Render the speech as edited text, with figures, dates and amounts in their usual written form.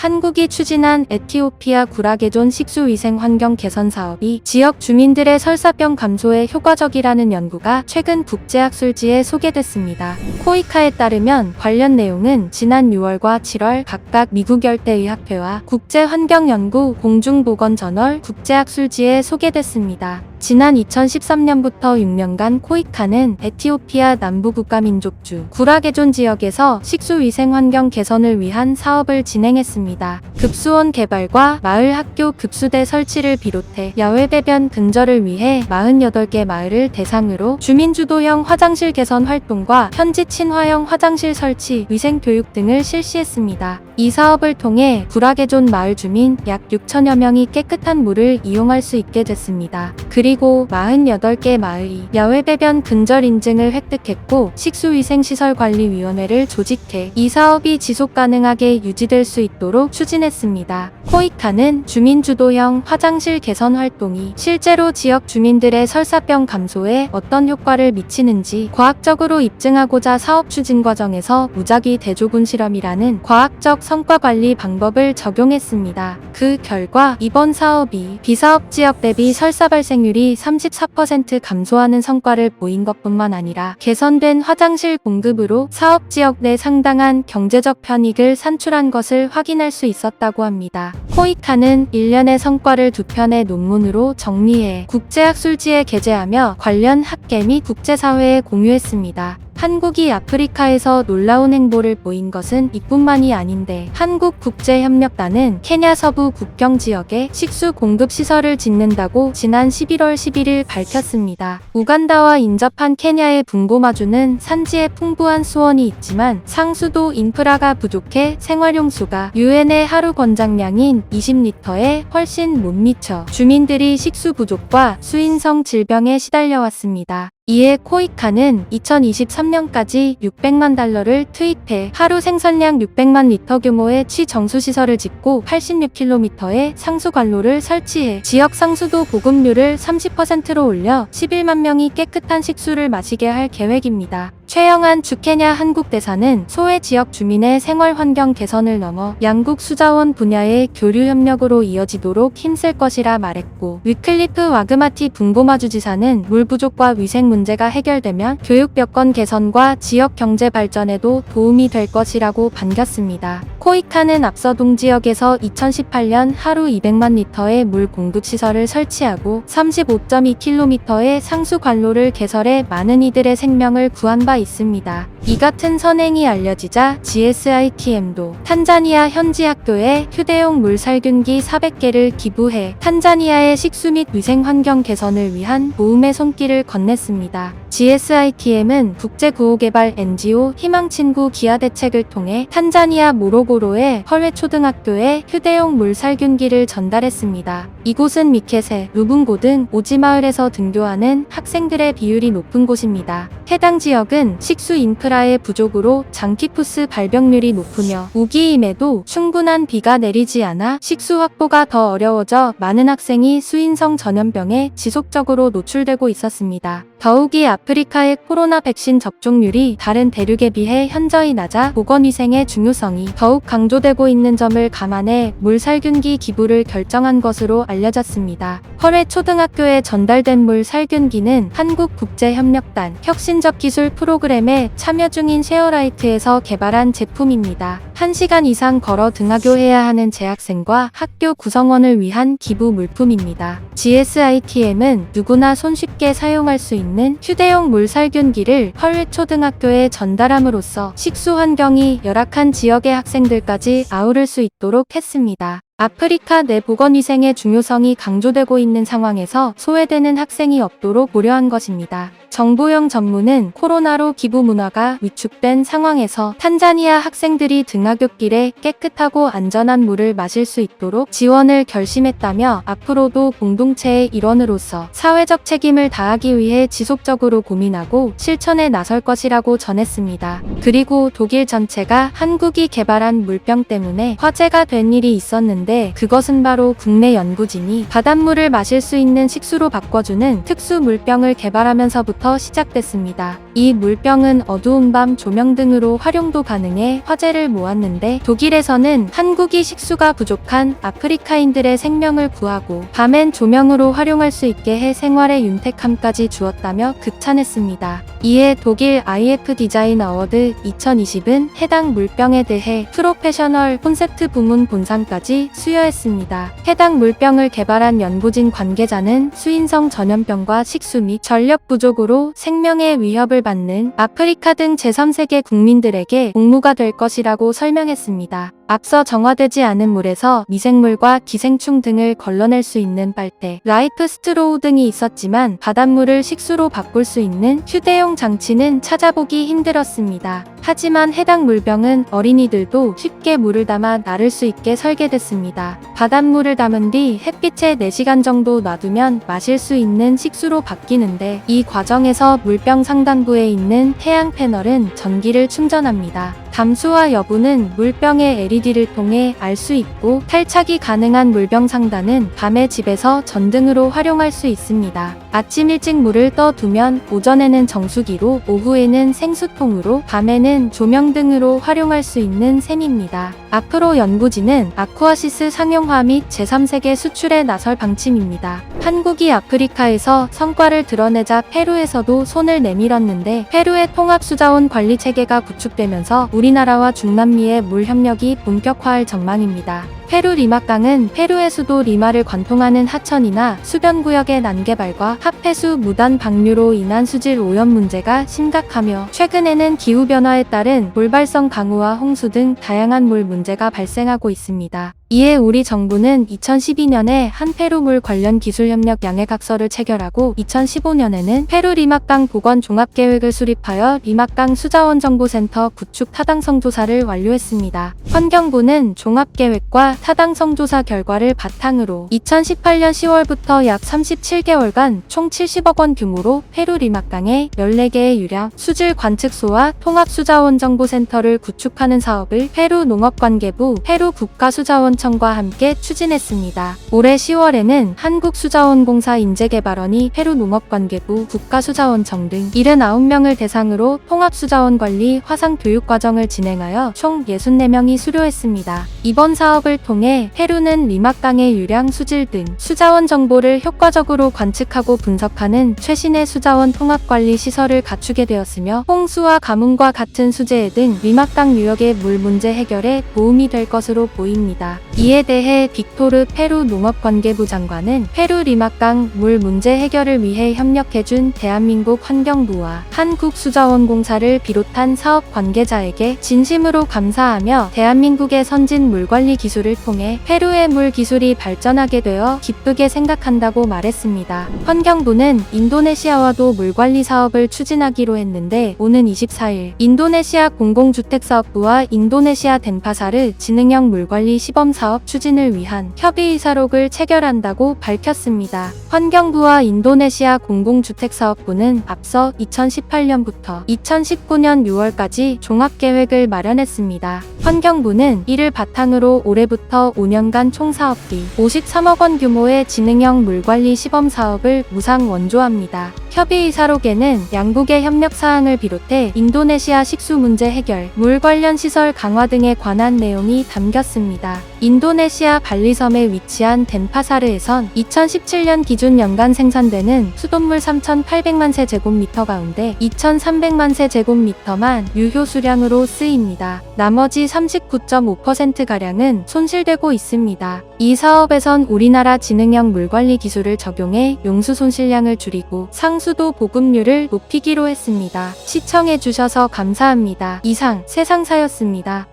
한국이 추진한 에티오피아 구라게존 식수위생 환경 개선 사업이 지역 주민들의 설사병 감소에 효과적이라는 연구가 최근 국제학술지에 소개됐습니다. 코이카에 따르면 관련 내용은 지난 6월과 7월 각각 미국 열대의학회와 국제환경연구 공중보건저널 국제학술지에 소개됐습니다. 지난 2013년부터 6년간 코이카는 에티오피아 남부 국가민족주 구라게존 지역에서 식수위생 환경 개선을 위한 사업을 진행했습니다. 급수원 개발과 마을 학교 급수대 설치를 비롯해 야외 배변 근절을 위해 48개 마을을 대상으로 주민주도형 화장실 개선 활동과 현지 친화형 화장실 설치, 위생 교육 등을 실시했습니다. 이 사업을 통해 구라게존 마을 주민 약 6천여 명이 깨끗한 물을 이용할 수 있게 됐습니다. 그리고 48개 마을이 야외 배변 근절 인증을 획득했고 식수위생시설관리위원회를 조직해 이 사업이 지속 가능하게 유지될 수 있도록 추진했습니다. 코이카는 주민주도형 화장실 개선 활동이 실제로 지역 주민들의 설사병 감소에 어떤 효과를 미치는지 과학적으로 입증하고자 사업 추진 과정에서 무작위 대조군 실험이라는 과학적 성과 관리 방법을 적용했습니다. 그 결과 이번 사업이 비사업 지역 대비 설사 발생률이 34% 감소하는 성과를 보인 것뿐만 아니라 개선된 화장실 공급으로 사업 지역 내 상당한 경제적 편익을 산출한 것을 확인할 수 있었다고 합니다. 코이카는 일련의 성과를 두 편의 논문으로 정리해 국제학술지에 게재하며 관련 학계 및 국제사회에 공유했습니다. 한국이 아프리카에서 놀라운 행보를 보인 것은 이뿐만이 아닌데 한국국제협력단은 케냐 서부 국경 지역에 식수 공급 시설을 짓는다고 지난 11월 11일 밝혔습니다. 우간다와 인접한 케냐의 붕고마주는 산지에 풍부한 수원이 있지만 상수도 인프라가 부족해 생활용 수가 유엔의 하루 권장량인 20리터에 훨씬 못 미쳐 주민들이 식수 부족과 수인성 질병에 시달려왔습니다. 이에 코이카는 2023년까지 600만 달러를 투입해 하루 생산량 600만 리터 규모의 취정수시설을 짓고 86km의 상수관로를 설치해 지역 상수도 보급률을 30%로 올려 11만 명이 깨끗한 식수를 마시게 할 계획입니다. 최영한 주케냐 한국대사는 소외 지역 주민의 생활 환경 개선을 넘어 양국 수자원 분야의 교류 협력으로 이어지도록 힘쓸 것이라 말했고, 위클리프 와그마티 붕고마주지사는 물 부족과 위생 문제가 해결되면 교육 여건 개선과 지역 경제 발전에도 도움이 될 것이라고 반겼습니다. 코이카는 앞서 동지역에서 2018년 하루 200만 리터의 물 공급 시설을 설치하고 35.2km의 상수 관로를 개설해 많은 이들의 생명을 구한 바 있습니다. 이 같은 선행이 알려지자 GSITM도 탄자니아 현지 학교에 휴대용 물살균기 400개를 기부해 탄자니아의 식수 및 위생 환경 개선을 위한 도움의 손길을 건넸습니다. GSITM은 국제구호개발 NGO 희망친구 기하 대책을 통해 탄자니아 모로고로의 헐웨 초등학교에 휴대용 물살균기를 전달했습니다. 이곳은 미케세, 루붕고 등 오지마을에서 등교하는 학생들의 비율이 높은 곳입니다. 해당 지역은 식수 인프라의 부족으로 장키푸스 발병률이 높으며 우기임에도 충분한 비가 내리지 않아 식수 확보가 더 어려워져 많은 학생이 수인성 전염병에 지속적으로 노출되고 있었습니다. 더욱이 아프리카의 코로나 백신 접종률이 다른 대륙에 비해 현저히 낮아 보건위생의 중요성이 더욱 강조되고 있는 점을 감안해 물살균기 기부를 결정한 것으로 알려졌습니다. 헐웨 초등학교에 전달된 물살균기는 한국국제협력단 혁신적 기술 프로그램에 참여 중인 쉐어라이트에서 개발한 제품입니다. 1시간 이상 걸어 등하교해야 하는 재학생과 학교 구성원을 위한 기부 물품입니다. GSITM은 누구나 손쉽게 사용할 수 있는 휴대용 물살균기를 헐웨 초등학교에 전달함으로써 식수 환경이 열악한 지역의 학생들까지 아우를 수 있도록 했습니다. 아프리카 내 보건위생의 중요성이 강조되고 있는 상황에서 소외되는 학생이 없도록 고려한 것입니다. 정보영 전무는 코로나로 기부 문화가 위축된 상황에서 탄자니아 학생들이 등하굣길에 깨끗하고 안전한 물을 마실 수 있도록 지원을 결심했다며 앞으로도 공동체의 일원으로서 사회적 책임을 다하기 위해 지속적으로 고민하고 실천에 나설 것이라고 전했습니다. 그리고 독일 전체가 한국이 개발한 물병 때문에 화제가 된 일이 있었는데 있는데 그것은 바로 국내 연구진이 바닷물을 마실 수 있는 식수로 바꿔주는 특수 물병을 개발하면서부터 시작됐습니다. 이 물병은 어두운 밤 조명 등으로 활용도 가능해 화제를 모았는데 독일에서는 한국이 식수가 부족한 아프리카인들의 생명을 구하고 밤엔 조명으로 활용할 수 있게 해 생활의 윤택함까지 주었다며 극찬했습니다. 이에 독일 IF 디자인 어워드 2020은 해당 물병에 대해 프로페셔널 콘셉트 부문 본상까지 수여했습니다. 해당 물병을 개발한 연구진 관계자는 수인성 전염병과 식수 및 전력 부족으로 생명의 위협을 받는 아프리카 등 제3세계 국민들에게 복무가 될 것이라고 설명했습니다. 앞서 정화되지 않은 물에서 미생물과 기생충 등을 걸러낼 수 있는 빨대, 라이프 스트로우 등이 있었지만 바닷물을 식수로 바꿀 수 있는 휴대용 장치는 찾아보기 힘들었습니다. 하지만 해당 물병은 어린이들도 쉽게 물을 담아 나를 수 있게 설계됐습니다. 바닷물을 담은 뒤 햇빛에 4시간 정도 놔두면 마실 수 있는 식수로 바뀌는데 이 과정에서 물병 상단부에 있는 태양 패널은 전기를 충전합니다. 담수화 여부는 물병의 LED를 통해 알 수 있고 탈착이 가능한 물병 상단은 밤에 집에서 전등으로 활용할 수 있습니다. 아침 일찍 물을 떠두면 오전에는 정수기로 오후에는 생수통으로 밤에는 조명 등으로 활용할 수 있는 셈입니다. 앞으로 연구진은 아쿠아시스 상용화 및 제3세계 수출에 나설 방침입니다. 한국이 아프리카에서 성과를 드러내자 페루에서도 손을 내밀었는데 페루의 통합수자원 관리 체계가 구축되면서 우리나라와 중남미의 물 협력이 본격화할 전망입니다. 페루 리마강은 페루의 수도 리마를 관통하는 하천이나 수변구역의 난개발과 합해수 무단 방류로 인한 수질 오염 문제가 심각하며 최근에는 기후변화에 따른 돌발성 강우와 홍수 등 다양한 물 문제가 발생하고 있습니다. 이에 우리 정부는 2012년에 한 페루 물 관련 기술협력 양해각서를 체결하고 2015년에는 페루 리마강 복원 종합계획을 수립하여 리마강 수자원정보센터 구축 타당성 조사를 완료했습니다. 환경부는 종합계획과 타당성 조사 결과를 바탕으로 2018년 10월부터 약 37개월간 총 70억 원 규모로 페루 리마강에 14개의 유량 수질 관측소와 통합수자원정보센터를 구축하는 사업을 페루 농업관계부, 페루 국가수자원청과 함께 추진했습니다. 올해 10월에는 한국수자원공사 인재개발원이 페루 농업관계부, 국가수자원청 등 79명을 대상으로 통합수자원관리 화상교육과정을 진행하여 총 64명이 수료했습니다. 이번 사업을 통해 페루는 리마강의 유량 수질 등 수자원 정보를 효과적으로 관측하고 분석하는 최신의 수자원 통합관리 시설을 갖추게 되었으며 홍수와 가뭄과 같은 수재해 등 리마강 유역의 물 문제 해결에 도움이 될 것으로 보입니다. 이에 대해 빅토르 페루 농업관계부 장관은 페루 리마강 물 문제 해결을 위해 협력해준 대한민국 환경부와 한국수자원공사를 비롯한 사업 관계자에게 진심으로 감사하며 대한민국의 선진 물관리 기술을 통해 페루의 물 기술이 발전하게 되어 기쁘게 생각한다고 말했습니다. 환경부는 인도네시아와도 물관리 사업을 추진하기로 했는데 오는 24일 인도네시아 공공주택사업부와 인도네시아 덴파사르 지능형 물관리 시범사업 추진을 위한 협의의사록을 체결한다고 밝혔습니다. 환경부와 인도네시아 공공주택사업부는 앞서 2018년부터 2019년 6월까지 종합계획을 마련했습니다. 환경부는 이를 바탕으로 올해부터 5년간 총 사업비 53억 원 규모의 지능형 물관리 시범 사업을 무상 원조합니다. 협의의사록에는 양국의 협력 사항을 비롯해 인도네시아 식수 문제 해결, 물 관련 시설 강화 등에 관한 내용이 담겼습니다. 인도네시아 발리섬에 위치한 덴파사르에선 2017년 기준 연간 생산되는 수돗물 3,800만 세제곱미터 가운데 2,300만 세제곱미터만 유효 수량으로 쓰입니다. 나머지 39.5%가량은 손실되고 있습니다. 이 사업에선 우리나라 지능형 물관리 기술을 적용해 용수 손실량을 줄이고 상수도 보급률을 높이기로 했습니다. 시청해주셔서 감사합니다. 이상 세상사였습니다.